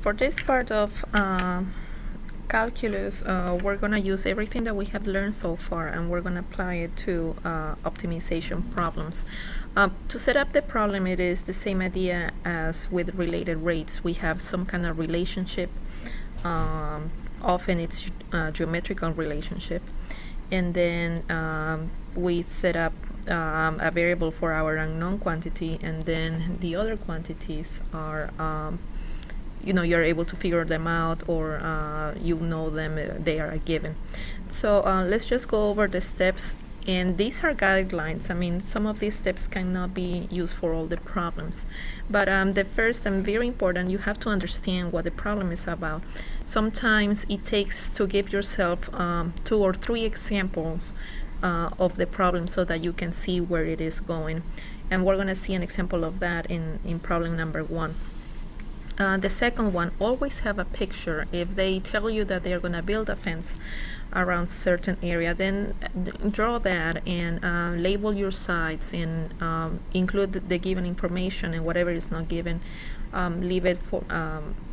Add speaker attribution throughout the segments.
Speaker 1: For this part of calculus, we're going to use everything that we have learned so far, and we're going to apply it to optimization problems. To set up the problem, it is the same idea as with related rates. We have some kind of relationship. Often it's a geometrical relationship, and then we set up a variable for our unknown quantity, and then the other quantities are you're able to figure them out, or them, they are a given. So let's just go over the steps, and these are guidelines. I mean, some of these steps cannot be used for all the problems, but the first and very important, you have to understand what the problem is about. Sometimes it takes to give yourself 2 or 3 examples of the problem so that you can see where it is going, and we're going to see an example of that in problem number 1. The second one, always have a picture. If they tell you that they're going to build a fence around a certain area, then draw that and label your sides, and include the given information, and whatever is not given, leave it for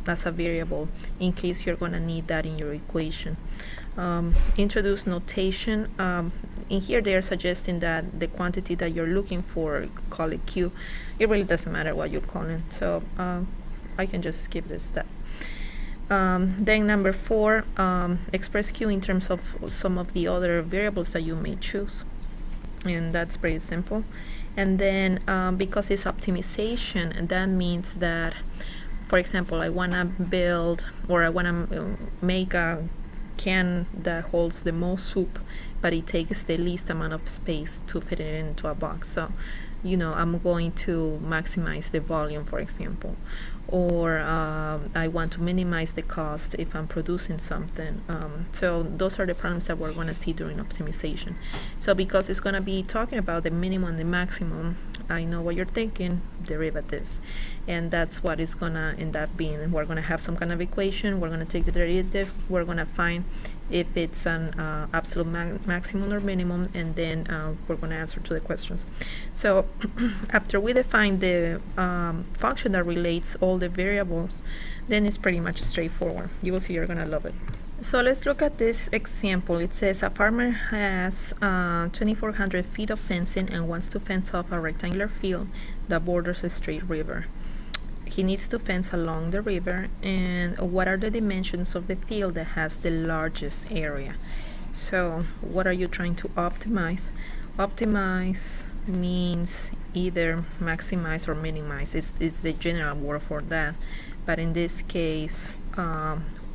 Speaker 1: as a variable in case you're going to need that in your equation. Introduce notation. In here they are suggesting that the quantity that you're looking for, call it Q. It really doesn't matter what you're calling, so I can just skip this step. Then number 4, express Q in terms of some of the other variables that you may choose, and that's pretty simple. And then because it's optimization, and that means that, for example, I want to build, or I want to make a can that holds the most soup, but it takes the least amount of space to fit it into a box. So I'm going to maximize the volume, for example, or I want to minimize the cost if I'm producing something. So those are the problems that we're going to see during optimization. So because it's going to be talking about the minimum and the maximum, I know what you're thinking, derivatives, and that's what it's going to end up being. We're going to have some kind of equation, we're going to take the derivative, we're going to find if it's an absolute maximum or minimum, and then we're going to answer to the questions. So after we define the function that relates all the variables, then it's pretty much straightforward. You will see you're going to love it. So let's look at this example. It says a farmer has 2,400 feet of fencing and wants to fence off a rectangular field that borders a straight river. He needs to fence along the river, and what are the dimensions of the field that has the largest area? So what are you trying to optimize? Optimize means either maximize or minimize. It's the general word for that, but in this case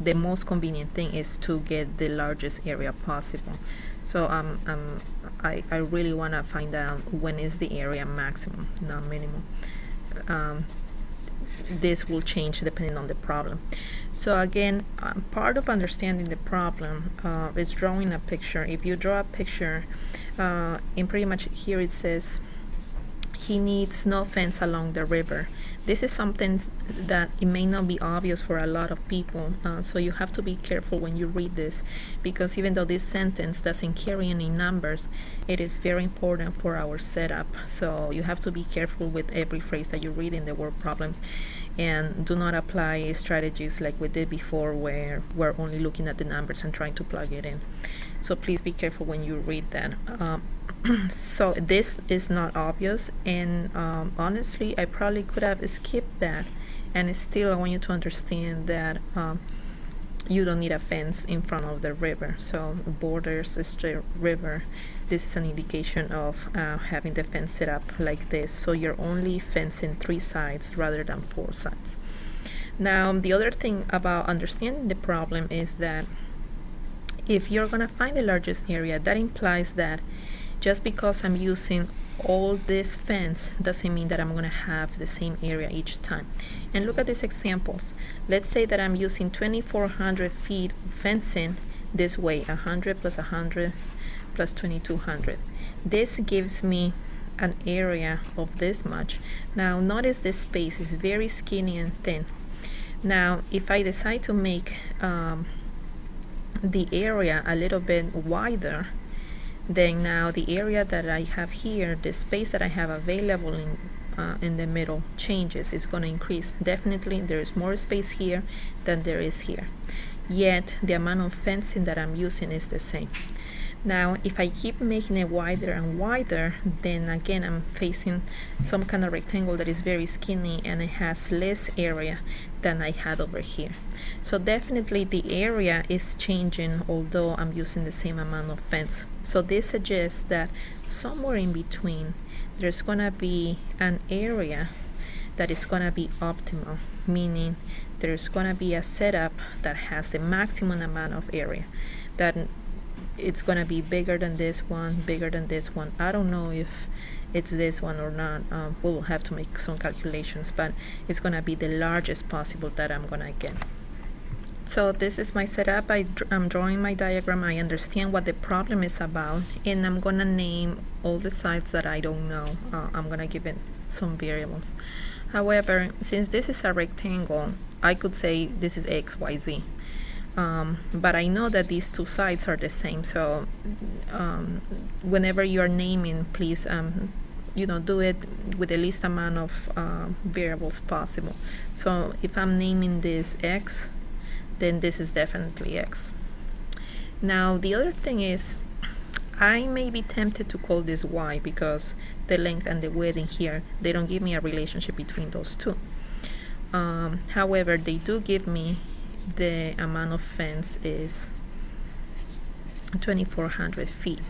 Speaker 1: the most convenient thing is to get the largest area possible. So I really want to find out when is the area maximum, not minimum. This will change depending on the problem. So again, part of understanding the problem is drawing a picture. If you draw a picture, in pretty much here it says he needs no fence along the river. This is something that it may not be obvious for a lot of people, so you have to be careful when you read this, because even though this sentence doesn't carry any numbers, it is very important for our setup. So you have to be careful with every phrase that you read in the word problems, and do not apply strategies like we did before where we're only looking at the numbers and trying to plug it in. So please be careful when you read that. So this is not obvious, and honestly I probably could have skipped that, and still I want you to understand that you don't need a fence in front of the river. So borders a straight river, this is an indication of having the fence set up like this, so you're only fencing 3 sides rather than 4 sides. Now the other thing about understanding the problem is that if you're going to find the largest area, that implies that just because I'm using all this fence doesn't mean that I'm going to have the same area each time. And look at these examples. Let's say that I'm using 2,400 feet fencing this way, 100 plus 100 plus 2,200. This gives me an area of this much. Now notice this space is very skinny and thin. Now if I decide to make the area a little bit wider, then now the area that I have here, the space that I have available in the middle changes, it's going to increase. Definitely there's more space here than there is here, yet the amount of fencing that I'm using is the same. Now if I keep making it wider and wider, then again I'm facing some kind of rectangle that is very skinny and it has less area than I had over here. So definitely the area is changing, although I'm using the same amount of fence. So this suggests that somewhere in between there's gonna be an area that is gonna be optimal, meaning there's gonna be a setup that has the maximum amount of area, that it's gonna be bigger than this one, bigger than this one. I don't know if it's this one or not. We'll have to make some calculations, but it's gonna be the largest possible that I'm gonna get. So this is my setup. I'm drawing my diagram. I understand what the problem is about, and I'm gonna name all the sides that I don't know. I'm gonna give it some variables. However, since this is a rectangle, I could say this is x, y, z. But I know that these two sides are the same, so whenever you are naming, please do it with the least amount of variables possible. So if I'm naming this x, then this is definitely x. Now the other thing is, I may be tempted to call this y because the length and the width in here, they don't give me a relationship between those two. However, they do give me the amount of fence is 2,400 feet.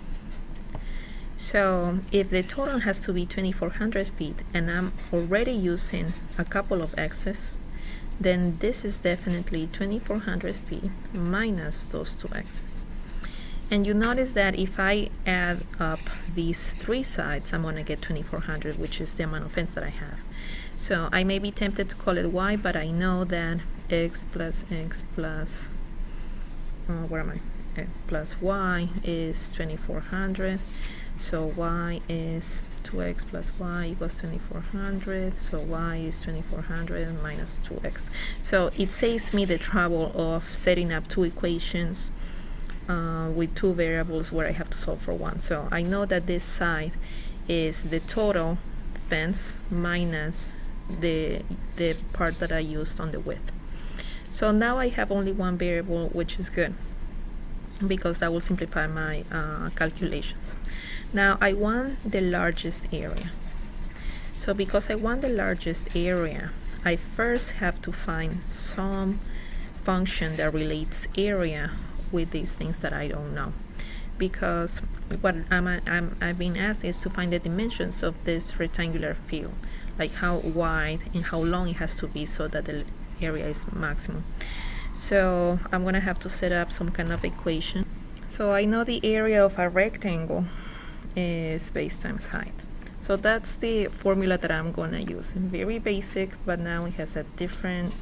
Speaker 1: So if the total has to be 2,400 feet and I'm already using a couple of x's, then this is definitely 2,400 feet minus those two x's. And you notice that if I add up these three sides, I'm going to get 2,400, which is the amount of fence that I have. So I may be tempted to call it y, but I know that x plus plus y is 2,400. So y is 2x plus y equals 2,400. So y is 2,400 minus 2x. So it saves me the trouble of setting up two equations with two variables where I have to solve for one. So I know that this side is the total fence minus the part that I used on the width. So now I have only one variable, which is good because that will simplify my calculations. Now I want the largest area. So because I want the largest area, I first have to find some function that relates area with these things that I don't know. Because what I've been asked is to find the dimensions of this rectangular field, like how wide and how long it has to be so that the area is maximum. So I'm gonna have to set up some kind of equation. So I know the area of a rectangle is base times height. So that's the formula that I'm gonna use. Very basic, but now it has a different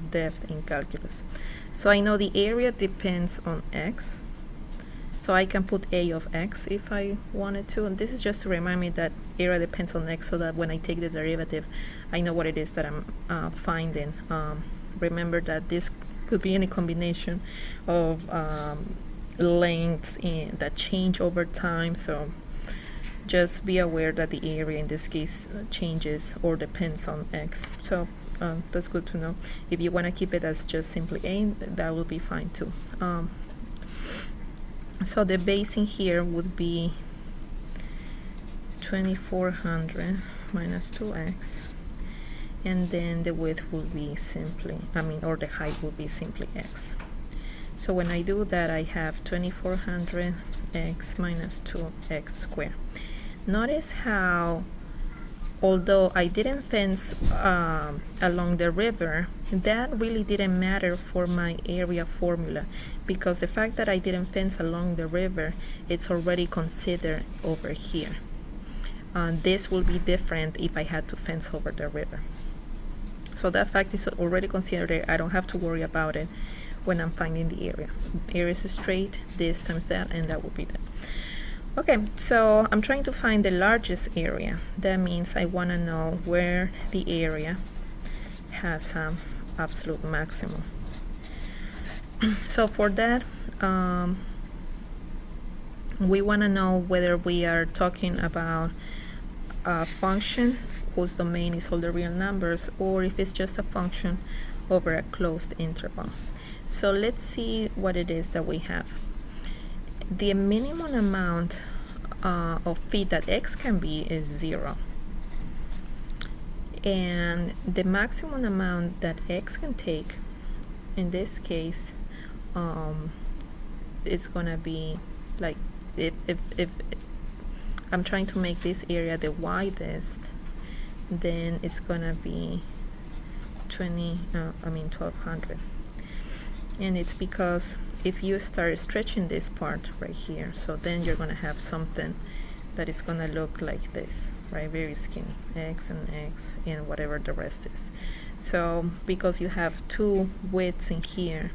Speaker 1: depth in calculus. So I know the area depends on x. So I can put a of x if I wanted to, and this is just to remind me that area depends on x, so that when I take the derivative, I know what it is that I'm finding. Remember that this could be any combination of lengths that change over time, so just be aware that the area in this case changes or depends on x. So that's good to know. If you want to keep it as just simply a, that will be fine too. So the base in here would be 2,400 minus 2x, and then the width will be simply, or the height will be simply x. So when I do that, I have 2,400x minus 2x squared. Notice how, although I didn't fence along the river, that really didn't matter for my area formula, because the fact that I didn't fence along the river, it's already considered over here. This will be different if I had to fence over the river. So that fact is already considered there. I don't have to worry about it when I'm finding the area. Area is straight, this times that, and that will be that. Okay, so I'm trying to find the largest area. That means I want to know where the area has absolute maximum. So for that, we want to know whether we are talking about a function whose domain is all the real numbers, or if it's just a function over a closed interval. So let's see what it is that we have. The minimum amount of phi that x can be is 0. And the maximum amount that x can take, in this case, it's gonna be like, if I'm trying to make this area the widest, then it's gonna be 1200. And it's because if you start stretching this part right here, so then you're gonna have something that is gonna look like this, right? Very skinny, x and whatever the rest is. So because you have two widths in here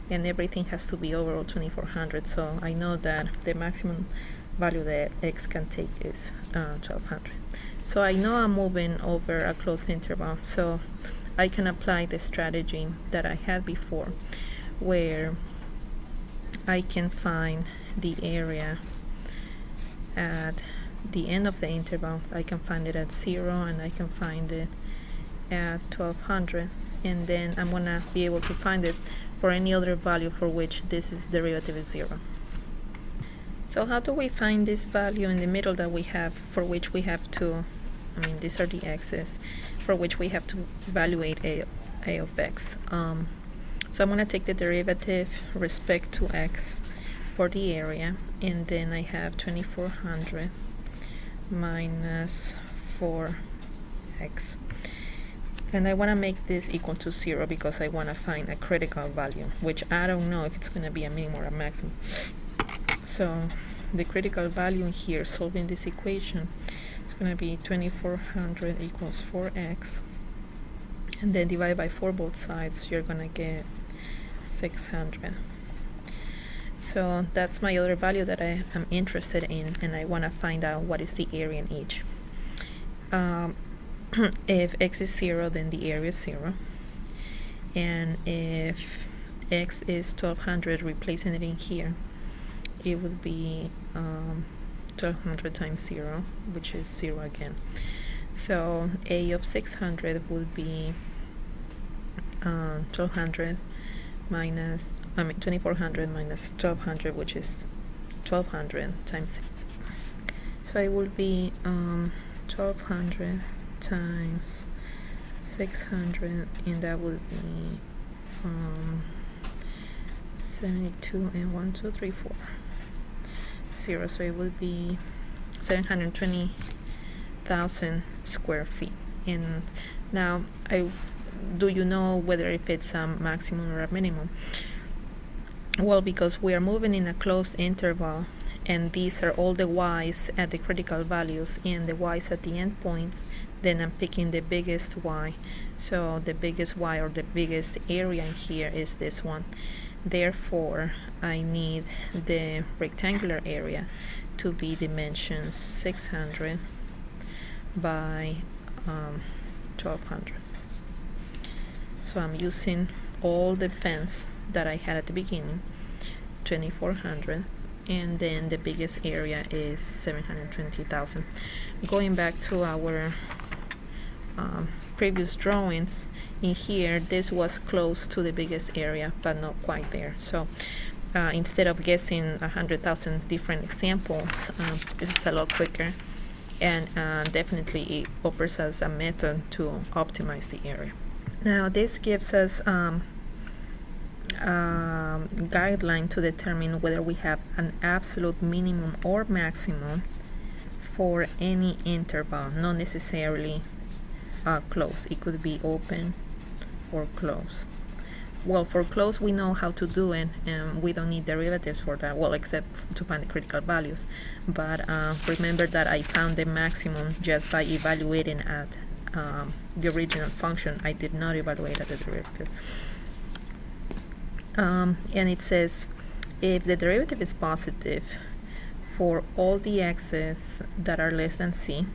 Speaker 1: and everything has to be over 2400, so I know that the maximum value that x can take is 1200. So I know I'm moving over a closed interval, so I can apply the strategy that I had before, where I can find the area at the end of the interval. I can find it at 0 and I can find it at 1200, and then I'm gonna be able to find it for any other value for which this is derivative is 0. So how do we find this value in the middle that we have, for which we have to, these are the x's, for which we have to evaluate a of x. So I'm going to take the derivative respect to x for the area, and then I have 2400 minus 4x. And I want to make this equal to 0 because I want to find a critical value, which I don't know if it's going to be a minimum or a maximum. So the critical value here, solving this equation, is going to be 2400 equals 4x, and then divide by 4 both sides, you're going to get 600. So that's my other value that I am interested in, and I want to find out what is the area in each. If x is 0, then the area is 0, and if x is 1200, replacing it in here, it would be 1200 times 0, which is 0 again. So a of 600 would be 1200 minus 2400 minus 1200, which is 1200 times. So it would be 1200 times 600, and that would be 72 and 1 2 3 4 0. So it would be 720,000 square feet. And now, do you know whether if it's a maximum or a minimum? Well, because we are moving in a closed interval, and these are all the y's at the critical values and the y's at the endpoints, then I'm picking the biggest y. So the biggest y, or the biggest area in here, is this one. Therefore, I need the rectangular area to be dimensions 600 by 1200. So I'm using all the fence that I had at the beginning, 2400, and then the biggest area is 720,000. Going back to our previous drawings, in here this was close to the biggest area but not quite there. So instead of guessing 100,000 different examples, this is a lot quicker, and definitely it offers us a method to optimize the area. Now this gives us guideline to determine whether we have an absolute minimum or maximum for any interval, not necessarily closed. It could be open or closed. Well, for closed we know how to do it, and we don't need derivatives for that, well, except to find the critical values. But remember that I found the maximum just by evaluating at the original function. I did not evaluate at the derivative. And it says if the derivative is positive for all the x's that are less than c,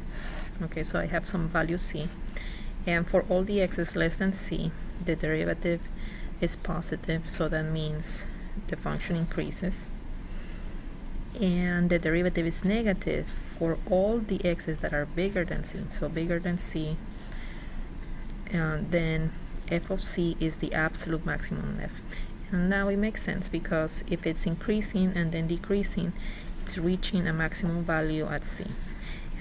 Speaker 1: okay, so I have some value c, and for all the x's less than c, the derivative is positive, so that means the function increases. and the derivative is negative for all the x's that are bigger than c. So bigger than c, then f of c is the absolute maximum f. And now it makes sense, because if it's increasing and then decreasing, it's reaching a maximum value at c.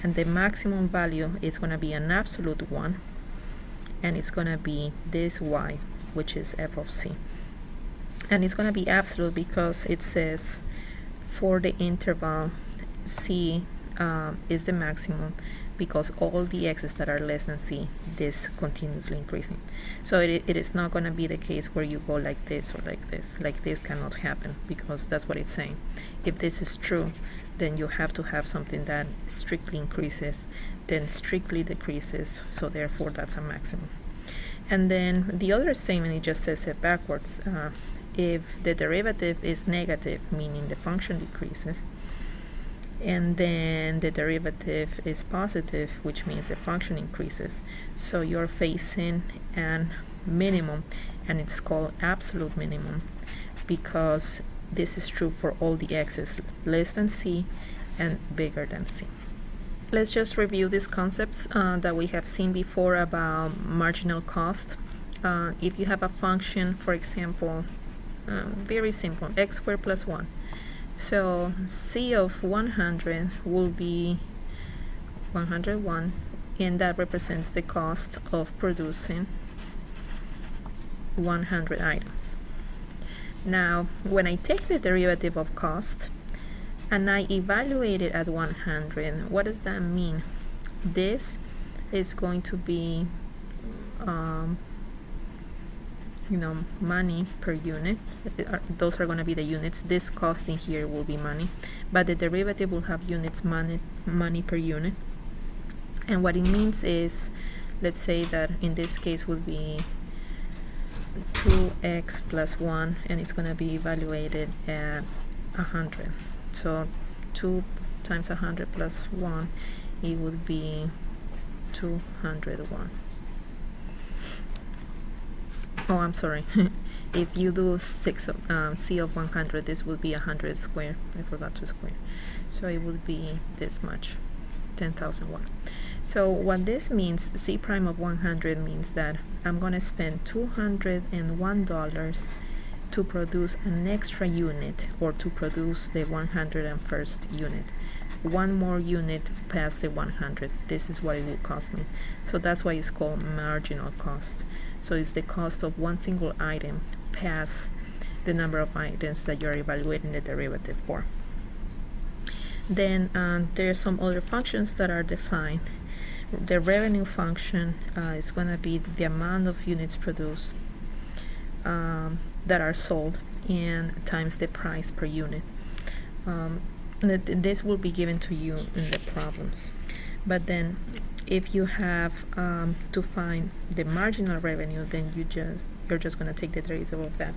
Speaker 1: And the maximum value is going to be an absolute one, and it's going to be this y, which is f of c. And it's going to be absolute because it says for the interval c is the maximum, because all the x's that are less than c, this continuously increasing. So it is not going to be the case where you go like this or like this. Like this cannot happen, because that's what it's saying. If this is true, then you have to have something that strictly increases, then strictly decreases, so therefore that's a maximum. And then the other statement, it just says it backwards. If the derivative is negative, meaning the function decreases, and then the derivative is positive, which means the function increases, so you're facing an minimum, and it's called absolute minimum, because this is true for all the x's less than c and bigger than c. Let's just review these concepts that we have seen before about marginal cost. If you have a function, for example, very simple, x squared plus 1. So c of 100 will be 101, and that represents the cost of producing 100 items. Now, when I take the derivative of cost and I evaluate it at 100, what does that mean? This is going to be money per unit. Those are going to be the units. This cost in here will be money, but the derivative will have units, money per unit. And what it means is, let's say that in this case would be 2x plus 1, and it's going to be evaluated at 100. So 2 times 100 plus 1, it would be 201. Oh, I'm sorry. If you do c of 100, this would be 100 squared. I forgot to square. So it would be this much, 10,001. So what this means, c prime of 100, means that I'm going to spend $201 to produce an extra unit, or to produce the 101st unit. One more unit past the 100. This is what it will cost me. So that's why it's called marginal cost. So it's the cost of one single item past the number of items that you're evaluating the derivative for. Then there are some other functions that are defined. The revenue function is going to be the amount of units produced that are sold, and times the price per unit. This will be given to you in the problems. But then if you have to find the marginal revenue, then you're just going to take the derivative of that.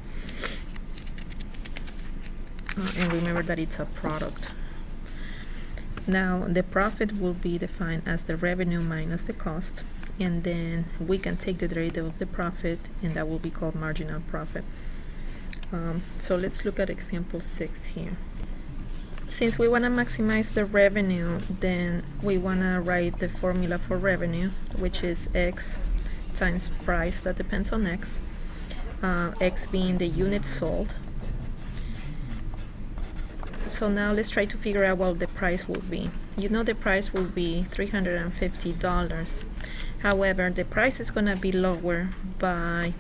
Speaker 1: And remember that it's a product. Now the profit will be defined as the revenue minus the cost, and then we can take the derivative of the profit, and that will be called marginal profit. So let's look at example 6 here. Since we want to maximize the revenue, then we want to write the formula for revenue, which is x times price, that depends on x, x being the units sold. So now let's try to figure out what the price will be. You know the price will be $350. However, the price is going to be lower by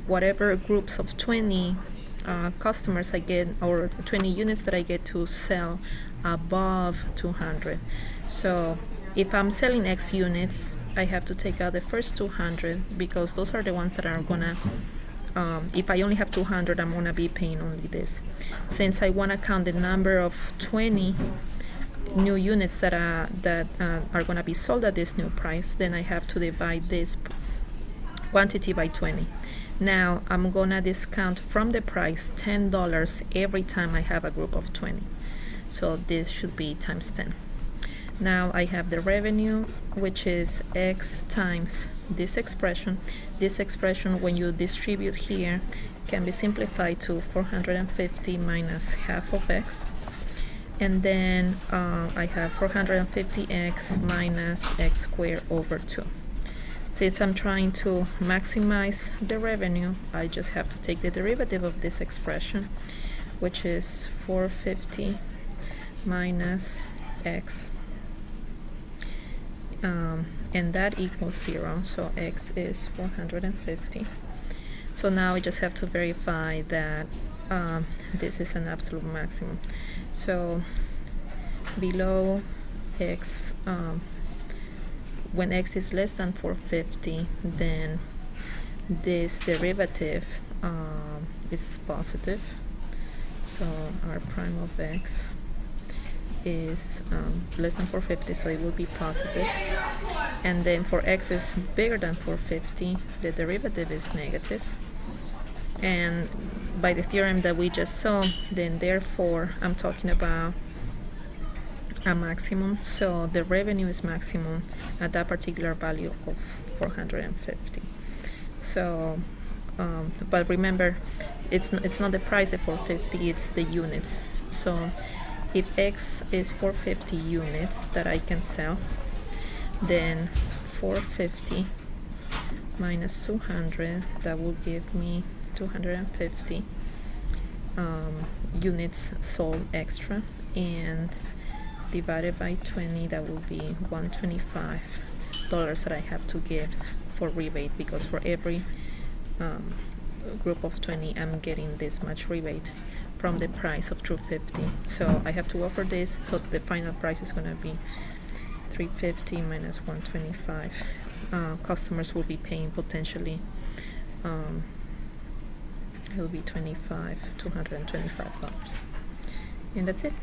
Speaker 1: whatever groups of 20 customers I get, or 20 units that I get to sell above 200. So if I'm selling X units, I have to take out the first 200, because those are the ones that are gonna, if I only have 200, I'm gonna be paying only this. Since I want to count the number of 20 new units that are gonna be sold at this new price, then I have to divide this quantity by 20. Now I'm gonna discount from the price $10 every time I have a group of 20. So this should be times 10. Now I have the revenue, which is x times this expression. This expression, when you distribute here, can be simplified to 450 minus half of x. And then I have 450x minus x squared over 2. Since I'm trying to maximize the revenue, I just have to take the derivative of this expression, which is 450 minus x, and that equals 0, so x is 450. So now I just have to verify that this is an absolute maximum. So below x, when x is less than 450, then this derivative is positive. So r prime of x is less than 450, so it will be positive. And then for x is bigger than 450, the derivative is negative. And by the theorem that we just saw, then therefore I'm talking about a maximum, so the revenue is maximum at that particular value of 450. So but remember, it's not the price at 450, it's the units. So if x is 450 units that I can sell, then 450 minus 200, that will give me 250 units sold extra, and divided by 20, that will be $125 that I have to give for rebate, because for every group of 20 I'm getting this much rebate from the price of 250. So I have to offer this, so the final price is going to be 350 minus 125. Customers will be paying potentially it will be $225. And that's it.